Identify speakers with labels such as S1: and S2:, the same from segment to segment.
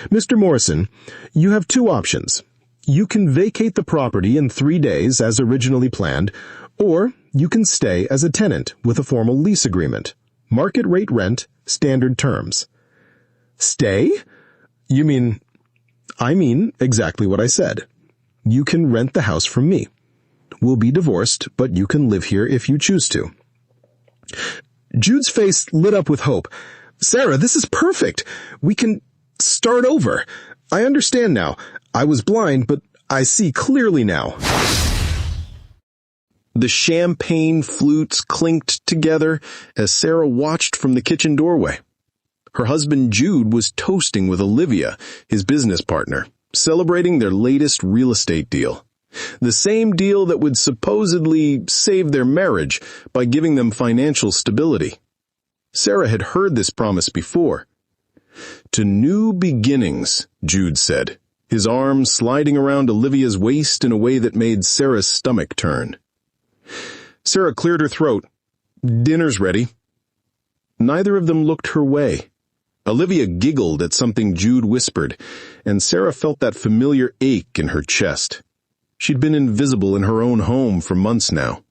S1: Mr. Morrison, you have two options. You can vacate the property in 3 days as originally planned, or you can stay as a tenant with a formal lease agreement. Market rate rent, standard terms. Stay? You mean... I mean exactly what I said. You can rent the house from me. We'll be divorced, but you can live here if you choose to. Jude's face lit up with hope. Sarah, this is perfect. We can start over. I understand now. I was blind, but I see clearly now. The champagne flutes clinked together as Sarah watched from the kitchen doorway. Her husband Jude was toasting with Olivia, his business partner, celebrating their latest real estate deal. The same deal that would supposedly save their marriage by giving them financial stability. Sarah had heard this promise before. To new beginnings, Jude said, his arm sliding around Olivia's waist in a way that made Sarah's stomach turn. Sarah cleared her throat. Dinner's ready. Neither of them looked her way. Olivia giggled at something Jude whispered, and Sarah felt that familiar ache in her chest. She'd been invisible in her own home for months now.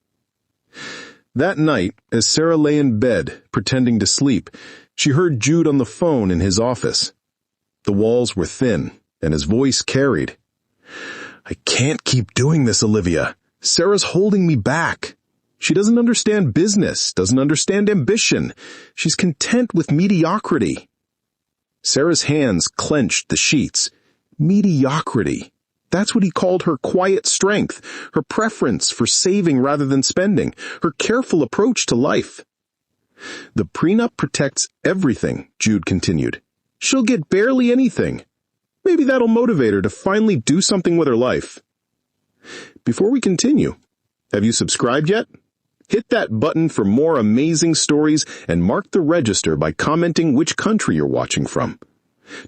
S1: That night, as Sarah lay in bed, pretending to sleep, she heard Jude on the phone in his office. The walls were thin, and his voice carried. I can't keep doing this, Olivia. Sarah's holding me back. She doesn't understand business, doesn't understand ambition. She's content with mediocrity. Sarah's hands clenched the sheets. Mediocrity. That's what he called her quiet strength, her preference for saving rather than spending, her careful approach to life. The prenup protects everything, Jude continued. She'll get barely anything. Maybe that'll motivate her to finally do something with her life. Before we continue, have you subscribed yet? Hit that button for more amazing stories and mark the register by commenting which country you're watching from.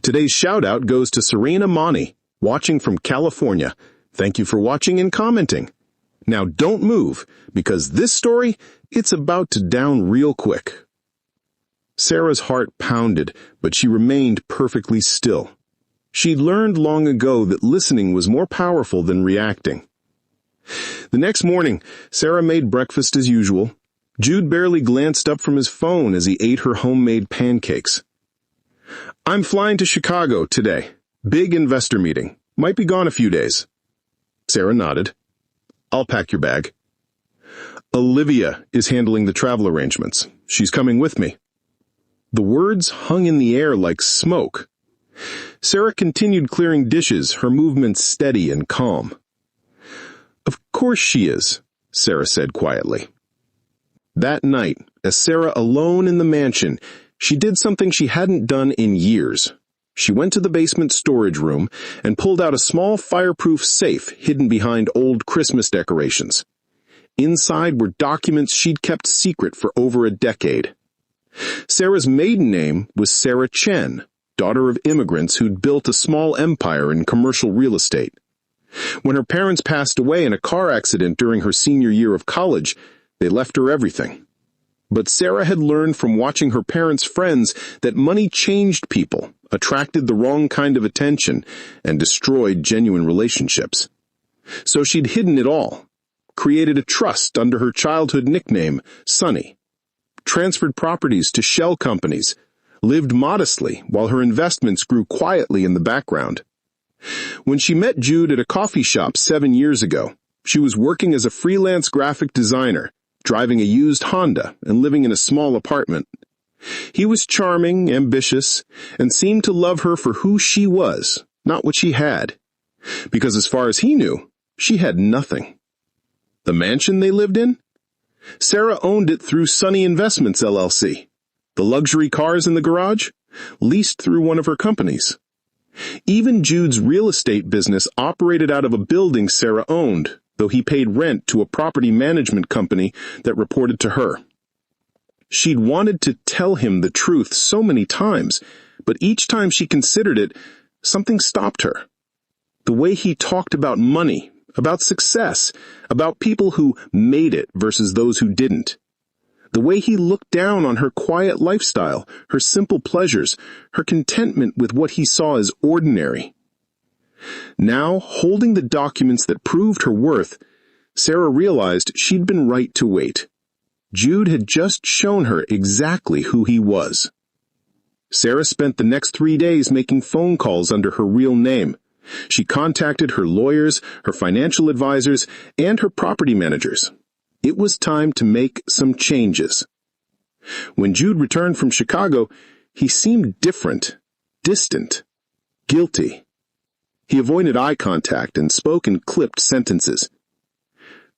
S1: Today's shout-out goes to Serena Mani, watching from California. Thank you for watching and commenting. Now don't move, because this story, it's about to down real quick. Sarah's heart pounded, but she remained perfectly still. She'd learned long ago that listening was more powerful than reacting. The next morning, Sarah made breakfast as usual. Jude barely glanced up from his phone as he ate her homemade pancakes. I'm flying to Chicago today. Big investor meeting. Might be gone a few days. Sarah nodded. I'll pack your bag. Olivia is handling the travel arrangements. She's coming with me. The words hung in the air like smoke. Sarah continued clearing dishes, her movements steady and calm. Of course she is, Sarah said quietly. That night, as Sarah alone in the mansion, she did something she hadn't done in years. She went to the basement storage room and pulled out a small fireproof safe hidden behind old Christmas decorations. Inside were documents she'd kept secret for over a decade. Sarah's maiden name was Sarah Chen, daughter of immigrants who'd built a small empire in commercial real estate. When her parents passed away in a car accident during her senior year of college, they left her everything. But Sarah had learned from watching her parents' friends that money changed people, attracted the wrong kind of attention, and destroyed genuine relationships. So she'd hidden it all, created a trust under her childhood nickname, Sunny, transferred properties to shell companies, lived modestly while her investments grew quietly in the background. When she met Jude at a coffee shop 7 years ago, she was working as a freelance graphic designer, driving a used Honda and living in a small apartment. He was charming, ambitious, and seemed to love her for who she was, not what she had. Because as far as he knew, she had nothing. The mansion they lived in? Sarah owned it through Sunny Investments, LLC. The luxury cars in the garage? Leased through one of her companies. Even Jude's real estate business operated out of a building Sarah owned, though he paid rent to a property management company that reported to her. She'd wanted to tell him the truth so many times, but each time she considered it, something stopped her. The way he talked about money, about success, about people who made it versus those who didn't. The way he looked down on her quiet lifestyle, her simple pleasures, her contentment with what he saw as ordinary. Now, holding the documents that proved her worth, Sarah realized she'd been right to wait. Jude had just shown her exactly who he was. Sarah spent the next 3 days making phone calls under her real name. She contacted her lawyers, her financial advisors, and her property managers. It was time to make some changes. When Jude returned from Chicago, he seemed different, distant, guilty. He avoided eye contact and spoke in clipped sentences.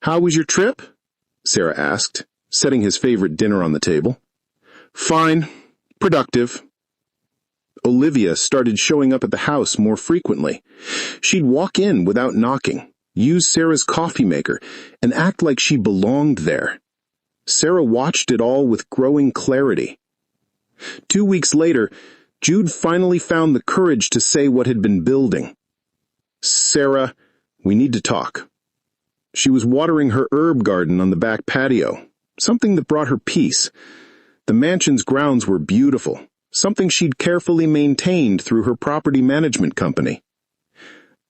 S1: "How was your trip?" Sarah asked, setting his favorite dinner on the table. "Fine. Productive." Olivia started showing up at the house more frequently. She'd walk in without knocking, use Sarah's coffee maker, and act like she belonged there. Sarah watched it all with growing clarity. 2 weeks later, Jude finally found the courage to say what had been building. "Sarah, we need to talk." She was watering her herb garden on the back patio, something that brought her peace. The mansion's grounds were beautiful, something she'd carefully maintained through her property management company.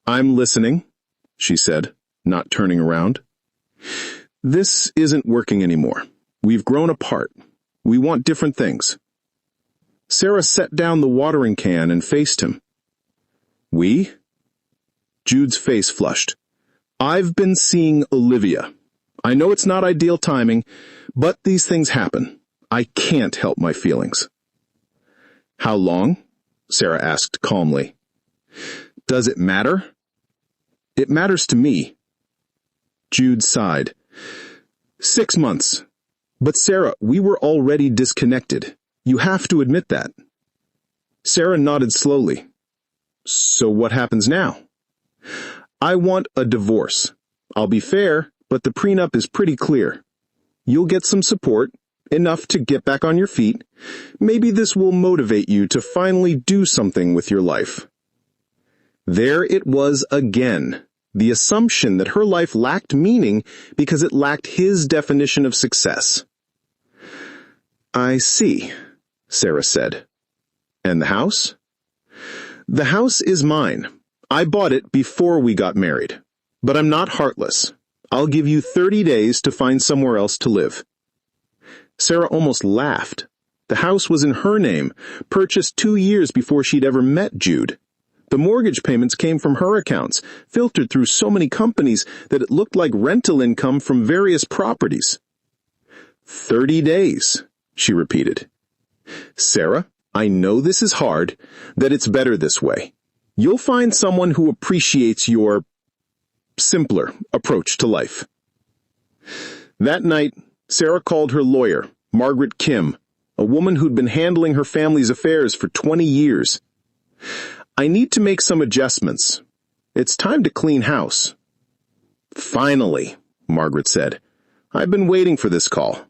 S1: "I'm listening," she said, not turning around. "This isn't working anymore. We've grown apart. We want different things." Sarah set down the watering can and faced him. "We?" Jude's face flushed. "I've been seeing Olivia. I know it's not ideal timing, but these things happen. I can't help my feelings." "How long?" Sarah asked calmly. "Does it matter?" "It matters to me." Jude sighed. 6 months. But Sarah, we were already disconnected. You have to admit that." Sarah nodded slowly. "So what happens now?" "I want a divorce. I'll be fair, but the prenup is pretty clear. You'll get some support, enough to get back on your feet. Maybe this will motivate you to finally do something with your life." There it was again, the assumption that her life lacked meaning because it lacked his definition of success. "I see," Sarah said. "And the house?" "The house is mine. I bought it before we got married. But I'm not heartless. I'll give you 30 days to find somewhere else to live." Sarah almost laughed. The house was in her name, purchased 2 years before she'd ever met Jude. The mortgage payments came from her accounts, filtered through so many companies that it looked like rental income from various properties. 30 days, she repeated. "Sarah, I know this is hard, that it's better this way. You'll find someone who appreciates your simpler approach to life." That night, Sarah called her lawyer, Margaret Kim, a woman who'd been handling her family's affairs for 20 years. "I need to make some adjustments. It's time to clean house." "Finally," Margaret said. "I've been waiting for this call."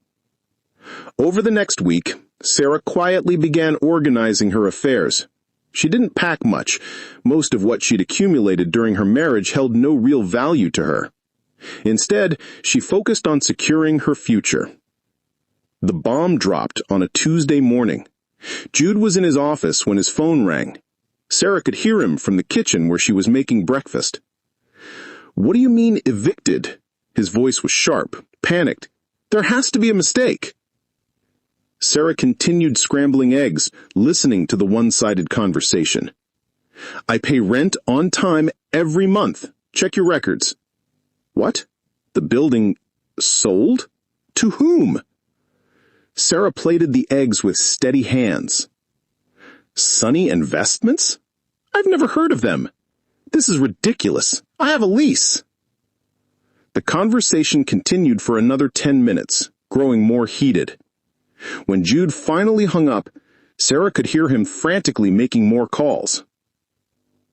S1: Over the next week, Sarah quietly began organizing her affairs. She didn't pack much. Most of what she'd accumulated during her marriage held no real value to her. Instead, she focused on securing her future. The bomb dropped on a Tuesday morning. Jude was in his office when his phone rang. Sarah could hear him from the kitchen where she was making breakfast. "What do you mean evicted?" His voice was sharp, panicked. "There has to be a mistake." Sarah continued scrambling eggs, listening to the one-sided conversation. "I pay rent on time every month. Check your records." "What? The building sold? To whom?" Sarah plated the eggs with steady hands. "Sunny Investments? I've never heard of them. This is ridiculous. I have a lease." The conversation continued for another 10 minutes, growing more heated. When Jude finally hung up, Sarah could hear him frantically making more calls.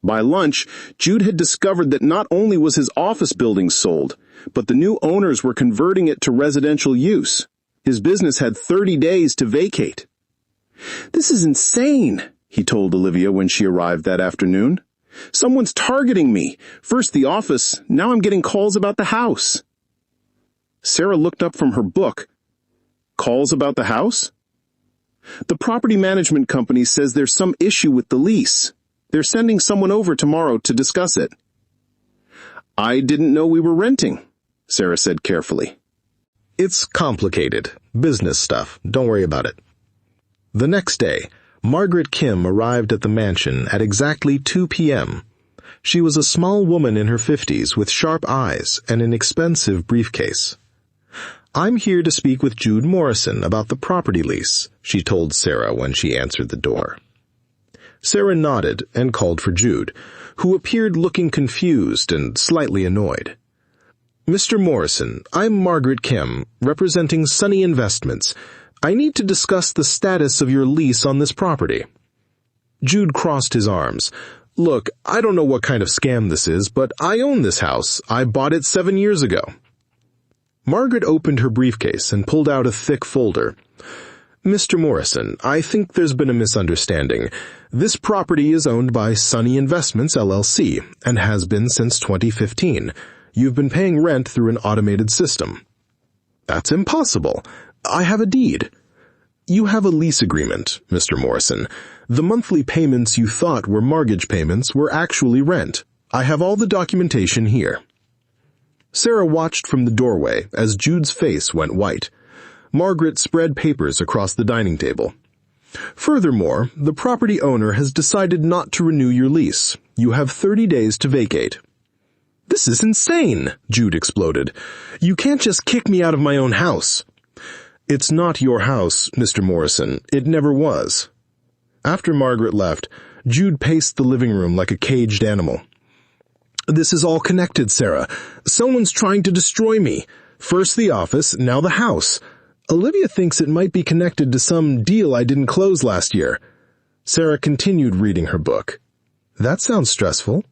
S1: By lunch, Jude had discovered that not only was his office building sold, but the new owners were converting it to residential use. His business had 30 days to vacate. "This is insane," he told Olivia when she arrived that afternoon. "Someone's targeting me. First the office, now I'm getting calls about the house." Sarah looked up from her book. Calls about the house? The property management company says there's some issue with the lease. They're sending someone over tomorrow to discuss it. I didn't know we were renting, Sarah said carefully. It's complicated. Business stuff. Don't worry about it. The next day, Margaret Kim arrived at the mansion at exactly 2 p.m. She was a small woman in her 50s with sharp eyes and an expensive briefcase. I'm here to speak with Jude Morrison about the property lease, she told Sarah when she answered the door. Sarah nodded and called for Jude, who appeared looking confused and slightly annoyed. Mr. Morrison, I'm Margaret Kim, representing Sunny Investments. I need to discuss the status of your lease on this property. Jude crossed his arms. Look, I don't know what kind of scam this is, but I own this house. I bought it 7 years ago. Margaret opened her briefcase and pulled out a thick folder. Mr. Morrison, I think there's been a misunderstanding. This property is owned by Sunny Investments, LLC, and has been since 2015. You've been paying rent through an automated system. That's impossible. I have a deed. You have a lease agreement, Mr. Morrison. The monthly payments you thought were mortgage payments were actually rent. I have all the documentation here. Sarah watched from the doorway as Jude's face went white. Margaret spread papers across the dining table. Furthermore, the property owner has decided not to renew your lease. You have 30 days to vacate. This is insane, Jude exploded. You can't just kick me out of my own house. It's not your house, Mr. Morrison. It never was. After Margaret left, Jude paced the living room like a caged animal. This is all connected, Sarah. Someone's trying to destroy me. First the office, now the house. Olivia thinks it might be connected to some deal I didn't close last year. Sarah continued reading her book. That sounds stressful.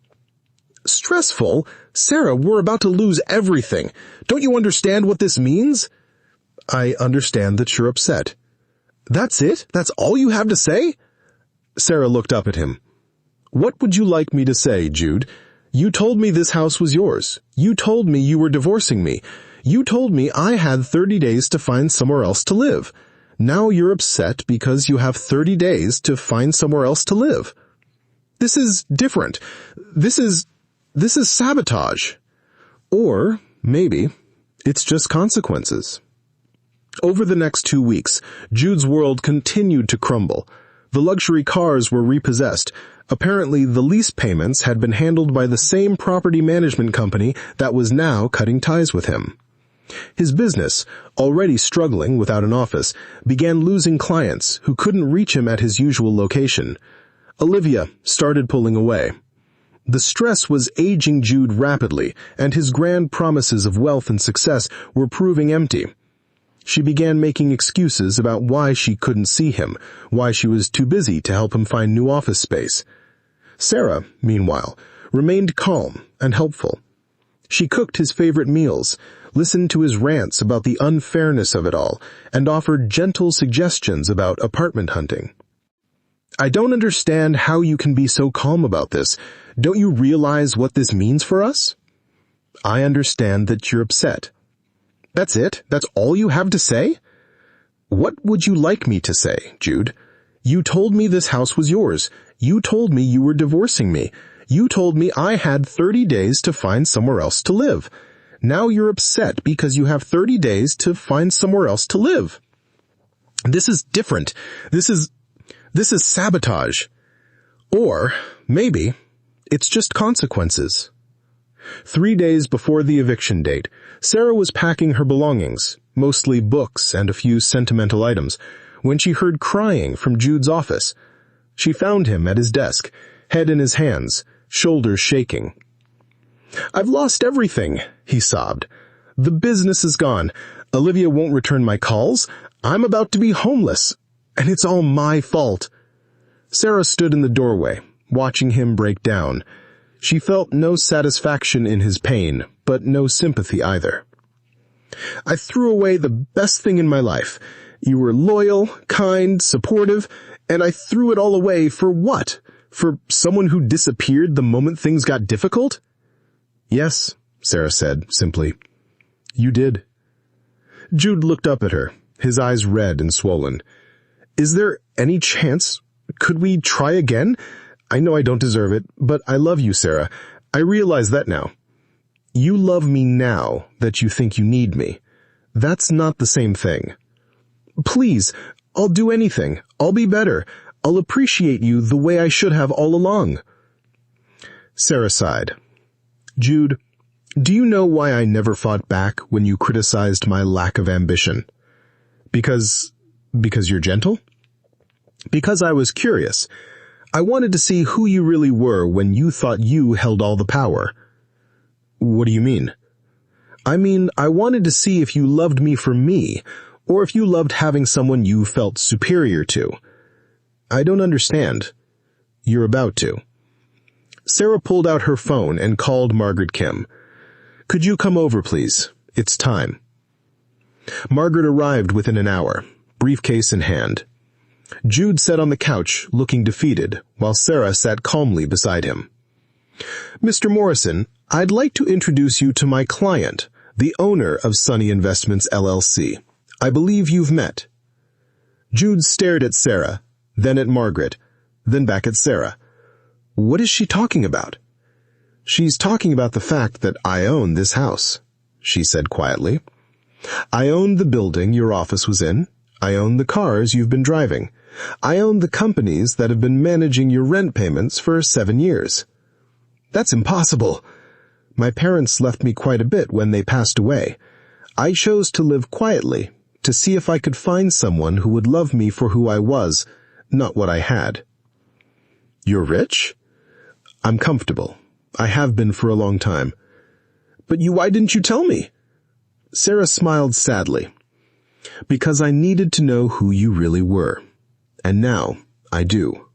S1: Stressful? Sarah, we're about to lose everything. Don't you understand what this means? I understand that you're upset. That's it? That's all you have to say? Sarah looked up at him. What would you like me to say, Jude? You told me this house was yours. You told me you were divorcing me. You told me I had 30 days to find somewhere else to live. Now you're upset because you have 30 days to find somewhere else to live. This is different. This is sabotage. Or, maybe, it's just consequences. Over the next 2 weeks, Jude's world continued to crumble. The luxury cars were repossessed. Apparently, the lease payments had been handled by the same property management company that was now cutting ties with him. His business, already struggling without an office, began losing clients who couldn't reach him at his usual location. Olivia started pulling away. The stress was aging Jude rapidly, and his grand promises of wealth and success were proving empty. She began making excuses about why she couldn't see him, why she was too busy to help him find new office space. Sarah, meanwhile, remained calm and helpful. She cooked his favorite meals, listened to his rants about the unfairness of it all, and offered gentle suggestions about apartment hunting. I don't understand how you can be so calm about this. Don't you realize what this means for us? I understand that you're upset. That's it? That's all you have to say? What would you like me to say, Jude? You told me this house was yours. You told me you were divorcing me. You told me I had 30 days to find somewhere else to live. Now you're upset because you have 30 days to find somewhere else to live. This is different. This is sabotage. Or, maybe, it's just consequences. 3 days before the eviction date, Sarah was packing her belongings, mostly books and a few sentimental items, when she heard crying from Jude's office. She found him at his desk, head in his hands, shoulders shaking. I've lost everything, he sobbed. The business is gone. Olivia won't return my calls. I'm about to be homeless. And it's all my fault. Sarah stood in the doorway, watching him break down. She felt no satisfaction in his pain, but no sympathy either. I threw away the best thing in my life. You were loyal, kind, supportive, and I threw it all away for what? For someone who disappeared the moment things got difficult? Yes, Sarah said, simply. You did. Jude looked up at her, his eyes red and swollen. "Is there any chance? Could we try again? I know I don't deserve it, but I love you, Sarah. I realize that now. You love me now that you think you need me. That's not the same thing. Please, I'll do anything. I'll be better. I'll appreciate you the way I should have all along." Sarah sighed. "Jude, do you know why I never fought back when you criticized my lack of ambition? Because you're gentle? Because I was curious. I wanted to see who you really were when you thought you held all the power." "What do you mean?" "I mean, I wanted to see if you loved me for me, or if you loved having someone you felt superior to. I don't understand." "You're about to." Sarah pulled out her phone and called Margaret Kim. "Could you come over, please? It's time." Margaret arrived within an hour, briefcase in hand. Jude sat on the couch, looking defeated, while Sarah sat calmly beside him. "Mr. Morrison, I'd like to introduce you to my client, the owner of Sunny Investments, LLC. I believe you've met." Jude stared at Sarah, then at Margaret, then back at Sarah. What is she talking about? "She's talking about the fact that I own this house," she said quietly. "I own the building your office was in. I own the cars you've been driving. I own the companies that have been managing your rent payments for 7 years. That's impossible. My parents left me quite a bit when they passed away. I chose to live quietly, to see if I could find someone who would love me for who I was, not what I had." "You're rich?" "I'm comfortable. I have been for a long time." "But why didn't you tell me?" Sarah smiled sadly. "Because I needed to know who you really were. And now I do."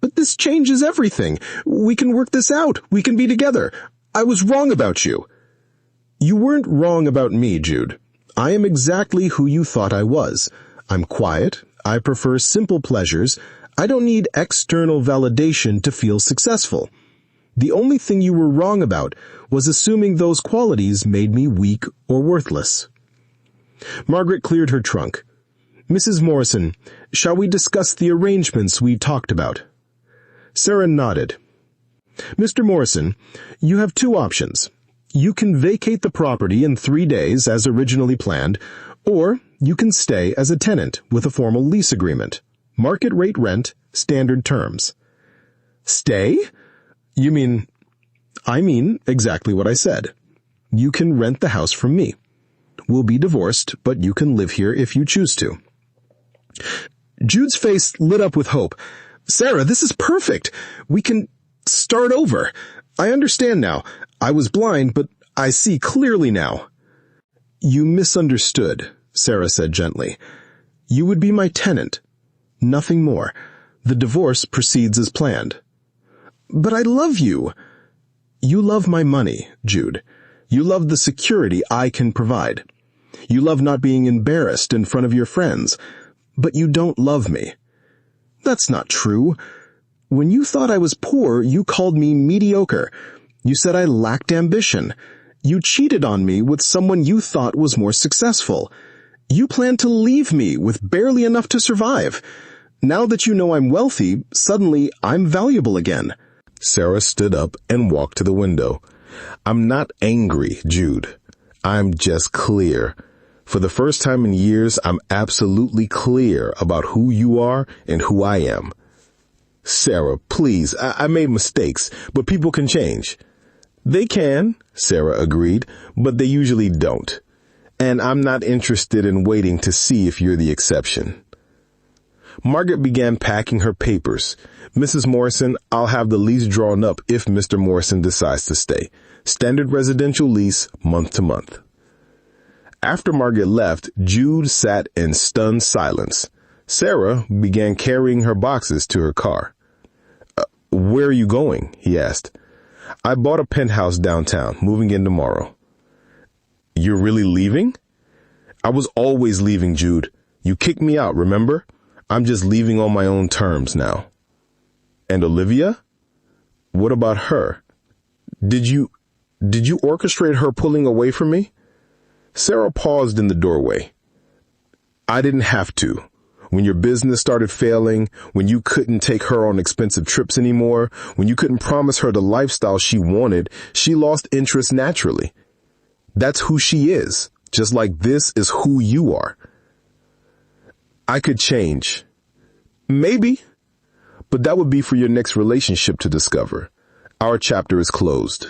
S1: "But this changes everything. We can work this out. We can be together. I was wrong about you." "You weren't wrong about me, Jude. I am exactly who you thought I was. I'm quiet. I prefer simple pleasures. I don't need external validation to feel successful. The only thing you were wrong about was assuming those qualities made me weak or worthless." Margaret cleared her trunk. "Mrs. Morrison, shall we discuss the arrangements we talked about?" Sarah nodded. "Mr. Morrison, you have 2 options. You can vacate the property in 3 days as originally planned, or you can stay as a tenant with a formal lease agreement. Market rate rent, standard terms." "Stay? You mean—" "I mean exactly what I said. You can rent the house from me. We'll be divorced, but you can live here if you choose to." Jude's face lit up with hope. "Sarah, this is perfect. We can start over. I understand now. I was blind, but I see clearly now." "You misunderstood," Sarah said gently. "You would be my tenant. Nothing more. The divorce proceeds as planned." "But I love you." "You love my money, Jude. You love the security I can provide. You love not being embarrassed in front of your friends. But you don't love me." "That's not true. When you thought I was poor, you called me mediocre. You said I lacked ambition. You cheated on me with someone you thought was more successful. You planned to leave me with barely enough to survive. Now that you know I'm wealthy, suddenly I'm valuable again."
S2: Sarah stood up and walked to the window. "I'm not angry, Jude. I'm just clear. For the first time in years, I'm absolutely clear about who you are and who I am." "Sarah, please, I made mistakes, but people can change." "They can," Sarah agreed, "but they usually don't. And I'm not interested in waiting to see if you're the exception." Margaret began packing her papers. "Mrs. Morrison, I'll have the lease drawn up if Mr. Morrison decides to stay. Standard residential lease, month to month." After Margaret left, Jude sat in stunned silence. Sarah began carrying her boxes to her car. "Where are you going?" he asked. "I bought a penthouse downtown, moving in tomorrow." "You're really leaving?" "I was always leaving, Jude. You kicked me out, remember? I'm just leaving on my own terms now." "And Olivia? What about her? Did you orchestrate her pulling away from me?" Sarah paused in the doorway. I didn't have to. When your business started failing, when you couldn't take her on expensive trips anymore, when you couldn't promise her the lifestyle she wanted, she lost interest naturally. That's who she is, just like this is who you are. I could change. Maybe. But that would be for your next relationship to discover. Our chapter is closed.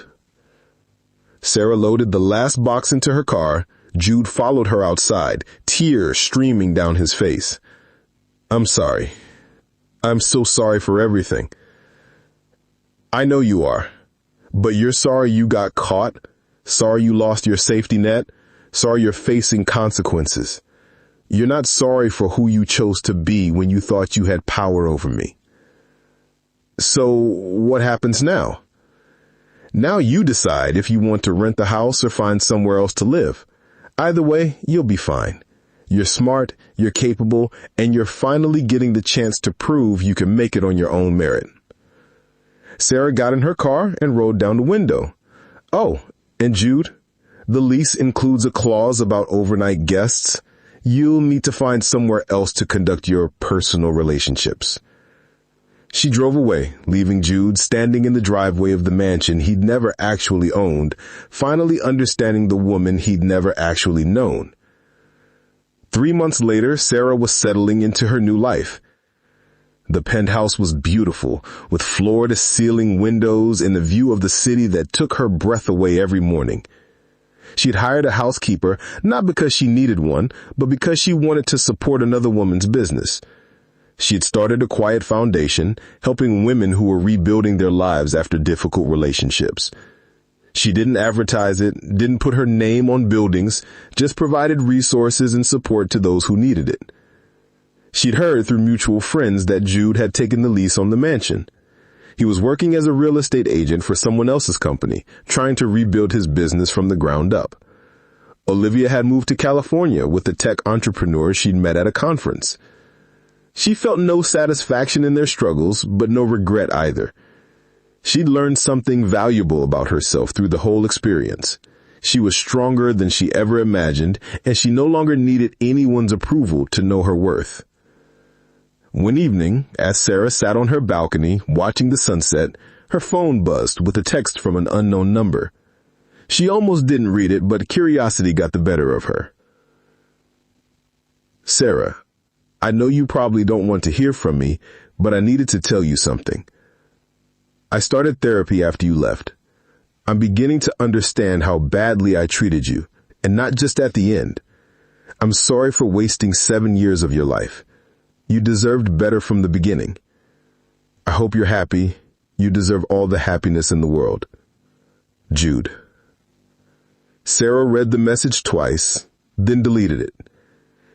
S2: Sarah loaded the last box into her car. Jude followed her outside, tears streaming down his face. I'm sorry. I'm so sorry for everything. I know you are. But you're sorry you got caught? Sorry you lost your safety net? Sorry you're facing consequences? You're not sorry for who you chose to be when you thought you had power over me. So what happens now? Now you decide if you want to rent the house or find somewhere else to live. Either way, you'll be fine. You're smart, you're capable, and you're finally getting the chance to prove you can make it on your own merit. Sarah got in her car and rolled down the window. Oh, and Jude, the lease includes a clause about overnight guests. You'll need to find somewhere else to conduct your personal relationships. She drove away, leaving Jude standing in the driveway of the mansion he'd never actually owned, finally understanding the woman he'd never actually known. 3 months later, Sarah was settling into her new life. The penthouse was beautiful, with floor-to-ceiling windows and a view of the city that took her breath away every morning. She'd hired a housekeeper, not because she needed one, but because she wanted to support another woman's business. She had started a quiet foundation, helping women who were rebuilding their lives after difficult relationships. She didn't advertise it, didn't put her name on buildings, just provided resources and support to those who needed it. She'd heard through mutual friends that Jude had taken the lease on the mansion. He was working as a real estate agent for someone else's company, trying to rebuild his business from the ground up. Olivia had moved to California with the tech entrepreneur she'd met at a conference. She felt no satisfaction in their struggles, but no regret either. She'd learned something valuable about herself through the whole experience. She was stronger than she ever imagined, and she no longer needed anyone's approval to know her worth. One evening, as Sarah sat on her balcony watching the sunset, her phone buzzed with a text from an unknown number. She almost didn't read it, but curiosity got the better of her. Sarah, I know you probably don't want to hear from me, but I needed to tell you something. I started therapy after you left. I'm beginning to understand how badly I treated you, and not just at the end. I'm sorry for wasting 7 years of your life. You deserved better from the beginning. I hope you're happy. You deserve all the happiness in the world. Jude. Sarah read the message twice, then deleted it.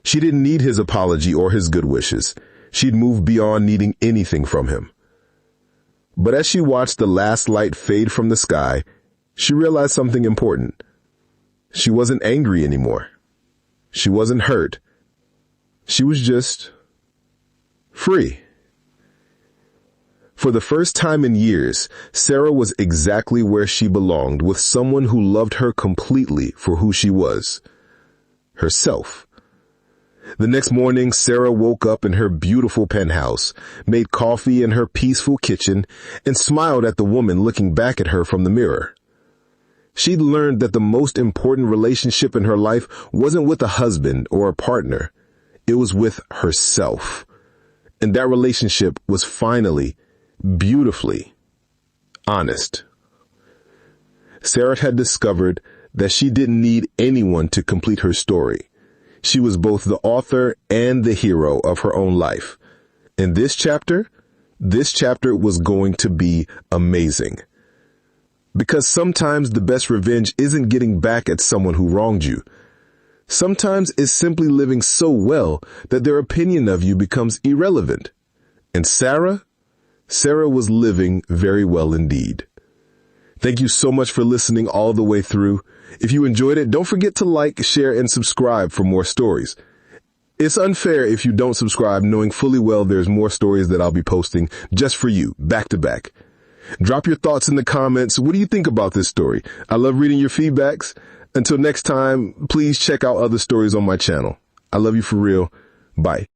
S2: She didn't need his apology or his good wishes. She'd moved beyond needing anything from him. But as she watched the last light fade from the sky, she realized something important. She wasn't angry anymore. She wasn't hurt. She was just free. For the first time in years, Sarah was exactly where she belonged, with someone who loved her completely for who she was, herself. The next morning, Sarah woke up in her beautiful penthouse, made coffee in her peaceful kitchen, and smiled at the woman looking back at her from the mirror. She'd learned that the most important relationship in her life wasn't with a husband or a partner. It was with herself. And that relationship was finally, beautifully, honest. Sarah had discovered that she didn't need anyone to complete her story. She was both the author and the hero of her own life. And this chapter was going to be amazing. Because sometimes the best revenge isn't getting back at someone who wronged you. Sometimes it's simply living so well that their opinion of you becomes irrelevant. And Sarah was living very well indeed. Thank you so much for listening all the way through. If you enjoyed it, don't forget to like, share, and subscribe for more stories. It's unfair if you don't subscribe, knowing fully well there's more stories that I'll be posting just for you, back to back. Drop your thoughts in the comments. What do you think about this story? I love reading your feedbacks. Until next time, please check out other stories on my channel. I love you for real. Bye.